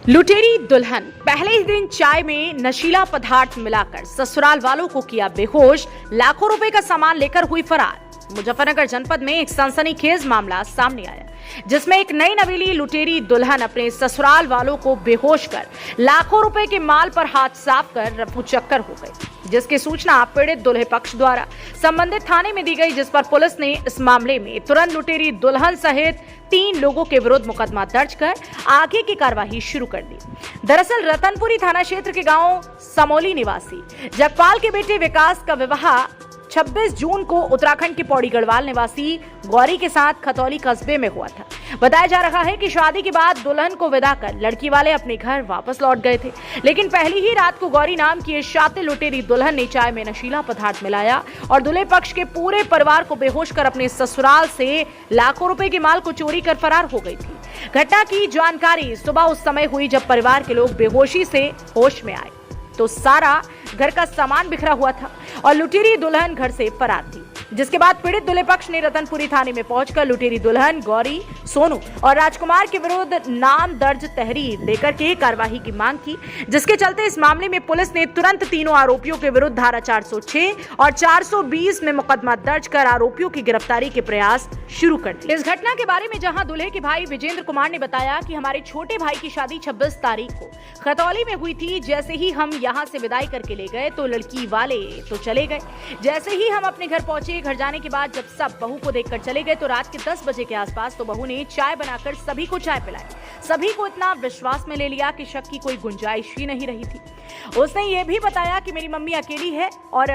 लुटेरी दुल्हन पहले ही दिन चाय में नशीला पदार्थ मिलाकर ससुराल वालों को किया बेहोश, लाखों रुपए का सामान लेकर हुई फरार। मुजफ्फरनगर जनपद में एक सनसनीखेज मामला सामने आया, जिसमें एक नई नवेली लुटेरी दुल्हन अपने ससुराल वालों को बेहोश कर लाखों रुपए के माल पर हाथ साफ कर रफू चक्कर हो गए, जिसकी सूचना पीड़ित दुल्हे पक्ष द्वारा संबंधित थाने में दी गई, जिस पर पुलिस ने इस मामले में तुरंत लुटेरी दुल्हन सहित 3 लोगों के विरुद्ध मुकदमा दर्ज कर आगे की कार्रवाई शुरू कर दी। दरअसल रतनपुरी थाना क्षेत्र के गांव समोली निवासी जगपाल के बेटे विकास का विवाह 26 जून को उत्तराखंड के पौड़ी गढ़वाल निवासी गौरी के साथ खतौली कस्बे में हुआ था। बताया जा रहा है कि शादी के बाद दुल्हन को विदा कर लड़की वाले अपने घर वापस लौट गए थे, लेकिन पहली ही रात को गौरी नाम की शातिर लुटेरी दुल्हन ने चाय में नशीला पदार्थ मिलाया और दूल्हे पक्ष के पूरे परिवार को बेहोश कर अपने ससुराल से लाखों रुपए के माल को चोरी कर फरार हो गई थी। घटना की जानकारी सुबह उस समय हुई जब परिवार के लोग बेहोशी से होश में आए तो सारा घर का सामान बिखरा हुआ था और लुटेरी दुल्हन घर से फरार थी, जिसके बाद पीड़ित दूल्हे पक्ष ने रतनपुरी थाने में पहुंचकर लुटेरी दुल्हन गौरी, सोनू और राजकुमार के विरुद्ध नाम दर्ज तहरीर देकर के कार्रवाई की मांग की, जिसके चलते इस मामले में पुलिस ने तुरंत तीनों आरोपियों के विरुद्ध धारा 406 और 420 में मुकदमा दर्ज कर आरोपियों की गिरफ्तारी के प्रयास शुरू कर दिए। इस घटना के बारे में जहां दूल्हे के भाई विजेंद्र कुमार ने बताया कि हमारे छोटे भाई की शादी 26 तारीख को खतौली में हुई थी। जैसे ही हम यहाँ से विदाई करके ले गए तो लड़की वाले तो चले गए। जैसे ही हम अपने घर पहुंचे, घर जाने के बाद जब सब बहू को देखकर चले गए तो रात के 10 बजे के आसपास तो बहू ने चाय बनाकर सभी को चाय पिलाई। सभी को इतना विश्वास में ले लिया कि शक की कोई गुंजाइश ही नहीं रही थी। उसने ये भी बताया कि मेरी मम्मी अकेली है और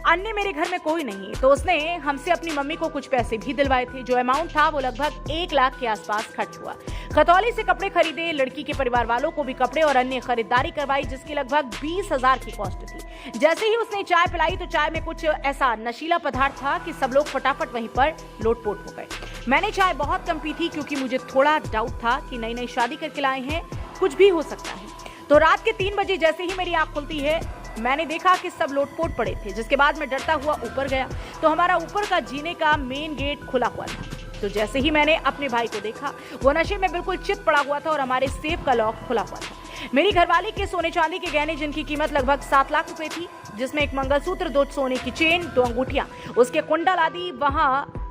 अन्य मेरे घर में कोई नहीं, तो उसने हमसे अपनी मम्मी को कुछ पैसे भी दिलवाए थे। जो अमाउंट था वो लगभग 1 लाख के आसपास खर्च हुआ। खतौली से कपड़े खरीदे, लड़की के परिवार वालों को भी कपड़े और अन्य खरीदारी करवाई, जिसकी लगभग 20,000 की कॉस्ट थी। जैसे ही उसने चाय पिलाई तो चाय में कुछ ऐसा नशीला पदार्थ था कि सब लोग फटाफट वहीं पर लोटपोट हो गए। मैंने चाय बहुत कम पी थी क्योंकि मुझे थोड़ा डाउट था कि नई नई शादी करके लाए हैं, कुछ भी हो सकता है। तो रात के 3 बजे जैसे ही मेरी आंख खुलती है मैंने देखा कि सब लोटपोट पड़े थे, जिसके बाद मैं डरता हुआ ऊपर गया तो हमारा ऊपर का जीने का मेन गेट खुला हुआ था। तो जैसे ही मैंने अपने भाई को देखा वो नशे में बिल्कुल चित पड़ा हुआ था और हमारे सेफ का लॉक खुला हुआ था। मेरी घरवाली के सोने चांदी के गहने जिनकी कीमत लगभग 7 लाख रुपए थी, जिसमें एक मंगलसूत्र, 2 सोने की चेन, 2 अंगूठियां, उसके कुंडल आदि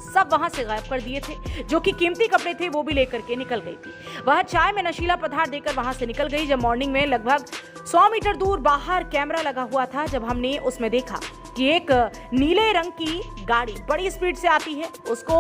सब वहां से गायब कर दिए थे। जो कि कीमती कपड़े थे वो भी लेकर के निकल गई थी। वह चाय में नशीला पदार्थ देकर वहां से निकल गई। जब मॉर्निंग में लगभग 100 मीटर दूर बाहर कैमरा लगा हुआ था, जब हमने उसमें देखा कि एक नीले रंग की गाड़ी बड़ी स्पीड से आती है, उसको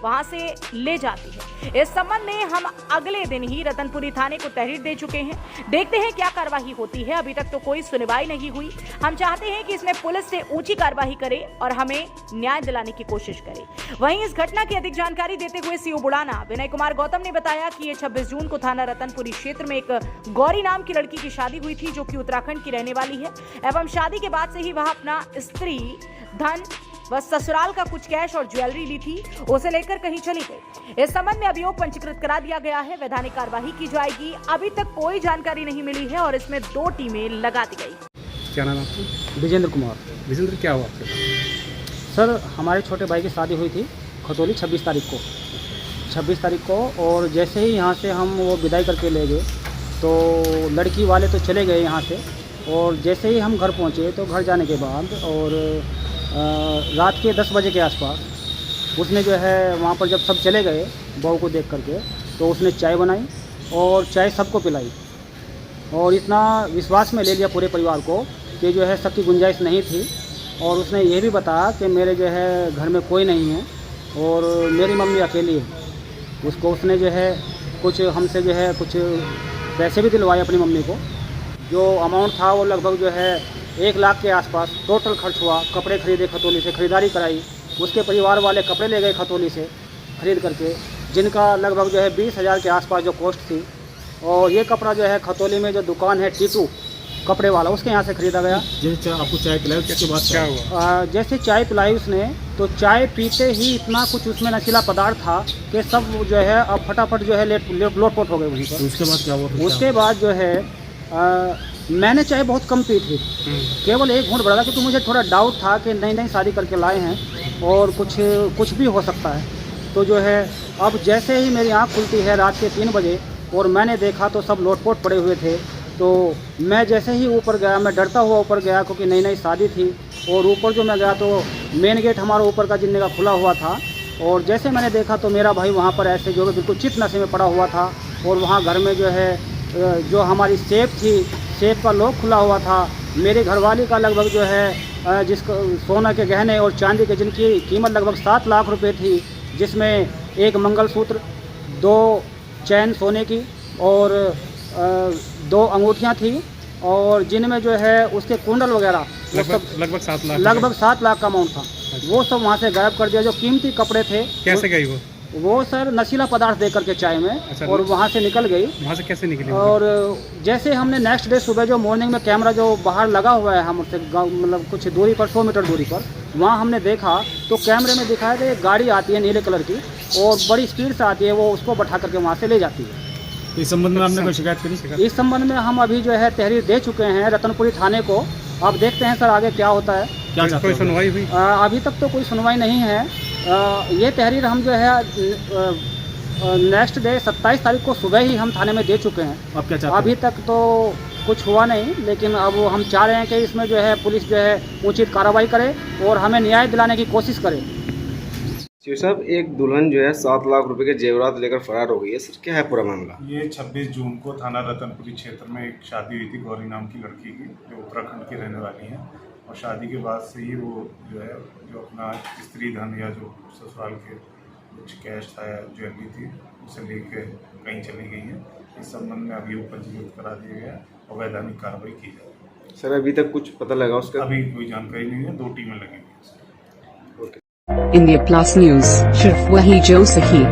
वहां से ले जाती है। इस संबंध में हम अगले दिन ही रतनपुरी थाने को तहरीर दे चुके हैं। देखते हैं क्या कार्रवाई होती है। अभी तक तो कोई सुनवाई नहीं हुई। हम चाहते हैं कि इसमें पुलिस से ऊंची कार्रवाई करे और हमें न्याय दिलाने की कोशिश करे। वहीं इस घटना की अधिक जानकारी देते हुए सीओ बुढ़ाना विनय कुमार गौतम ने बताया कि ये 26 जून को थाना रतनपुरी क्षेत्र में एक गौरी नाम की लड़की की शादी हुई थी, जो कि उत्तराखंड की रहने वाली है एवं शादी के बाद से ही वह अपना स्त्री धन व ससुराल का कुछ कैश और ज्वेलरी ली थी, उसे लेकर कहीं चली गई। इस संबंध में अभियोग पंजीकृत करा दिया गया है। वैधानिक कार्यवाही की जाएगी। अभी तक कोई जानकारी नहीं मिली है और इसमें 2 टीमें लगा दी गई। क्या नाम है आपका? विजेंद्र कुमार। विजेंद्र, क्या हुआ आपके साथ? सर, हमारे छोटे भाई की शादी हुई थी खतौली 26 तारीख को और जैसे ही यहाँ से हम वो विदाई करके ले गए तो लड़की वाले तो चले गए यहाँ से, और जैसे ही हम घर पहुँचे तो घर जाने के बाद और रात के 10 बजे के आसपास उसने जो है वहाँ पर जब सब चले गए बहू को देख करके तो उसने चाय बनाई और चाय सबको पिलाई और इतना विश्वास में ले लिया पूरे परिवार को कि जो है सबकी गुंजाइश नहीं थी। और उसने ये भी बताया कि मेरे जो है घर में कोई नहीं है और मेरी मम्मी अकेली है। उसने जो है कुछ हमसे जो है कुछ पैसे भी दिलवाए अपनी मम्मी को। जो अमाउंट था वो लगभग जो है 1 लाख के आसपास टोटल खर्च हुआ। कपड़े खरीदे खतौली से, खरीदारी कराई। उसके परिवार वाले कपड़े ले गए खतौली से खरीद करके, जिनका लगभग जो है 20,000 के आसपास जो कॉस्ट थी। और ये कपड़ा जो है खतौली में जो दुकान है टीटू कपड़े वाला, उसके यहाँ से खरीदा गया। जैसे आपको चाय पिलाई उसके बाद क्या हुआ? जैसे चाय पिलाई उसने तो चाय पीते ही इतना कुछ उसमें नशीला पदार्थ था कि सब जो है अब फटाफट जो है लोटपोट हो गए वहीं पर। उसके बाद क्या हुआ? उसके बाद जो है मैंने चाय बहुत कम पी थी, केवल 1 घूंट भरा, क्योंकि मुझे थोड़ा डाउट था कि नई शादी करके लाए हैं और कुछ भी हो सकता है। तो जो है अब जैसे ही मेरी आँख खुलती है रात के 3 बजे और मैंने देखा तो सब लोटपोट पड़े हुए थे। तो मैं जैसे ही ऊपर गया, मैं डरता हुआ ऊपर गया क्योंकि नई नई शादी थी, और ऊपर जो मैं गया तो मेन गेट हमारा ऊपर का जिन्ने का खुला हुआ था, और जैसे मैंने देखा तो मेरा भाई वहाँ पर ऐसे जो है बिल्कुल चित नशे में पड़ा हुआ था, और वहाँ घर में जो है जो हमारी सेफ थी, सेफ का लॉक खुला हुआ था। मेरे घरवाली का लगभग जो है जिसको सोना के गहने और चांदी के जिनकी कीमत लगभग 7 लाख रुपए थी, जिसमें एक मंगलसूत्र, 2 चैन सोने की और 2 अंगूठियाँ थी, और जिनमें जो है उसके कुंडल वगैरह वो सब लगभग 7 लाख का अमाउंट था। वो सब वहाँ से गायब कर दिया। जो कीमती कपड़े थे। कैसे गई वो सर नशीला पदार्थ दे करके चाय में। अच्छा, और वहाँ से निकल गई। वहाँ से कैसे निकली? और जैसे हमने नेक्स्ट डे सुबह जो मॉर्निंग में कैमरा जो बाहर लगा हुआ है हमसे मतलब कुछ दूरी पर 100 मीटर दूरी पर, वहाँ हमने देखा तो कैमरे में दिखाया कि एक गाड़ी आती है नीले कलर की और बड़ी स्पीड से आती है, वो उसको बैठा करके वहाँ से ले जाती है। इस संबंध में आपने कोई शिकायत करी? इस संबंध में हम अभी जो है तहरीर दे चुके हैं रतनपुरी थाने को। अब देखते हैं सर आगे क्या होता है। क्या कोई सुनवाई हुई? अभी तक तो कोई सुनवाई नहीं है। ये तहरीर हम जो है नेक्स्ट डे 27 तारीख को सुबह ही हम थाने में दे चुके हैं। अब क्या चाहते हैं? अभी तक तो कुछ हुआ नहीं, लेकिन अब हम चाह रहे हैं कि इसमें जो है पुलिस जो है उचित कार्रवाई करे और हमें न्याय दिलाने की कोशिश करे। शिव साहब, एक दुल्हन जो है 7 लाख रुपए के जेवरात लेकर फरार हो गई है, सर क्या है पूरा मामला? ये 26 जून को थाना रतनपुरी क्षेत्र में एक शादी हुई थी गौरी नाम की लड़की की, जो उत्तराखंड की रहने वाली हैं, और शादी के बाद से ही वो जो है जो अपना स्त्री धन या जो ससुराल के कुछ कैश था या ज्वेलरी थी उसे लेके कहीं चली गई है। इस संबंध में अभियोग पंजीकृत करा दिया गया और वैधानिक कार्रवाई की जाएगी। सर अभी तक कुछ पता लगा उसका? अभी कोई जानकारी नहीं है, 2 टीमें लगेंगी। इंडिया प्लस न्यूज, सिर्फ वही जो सही।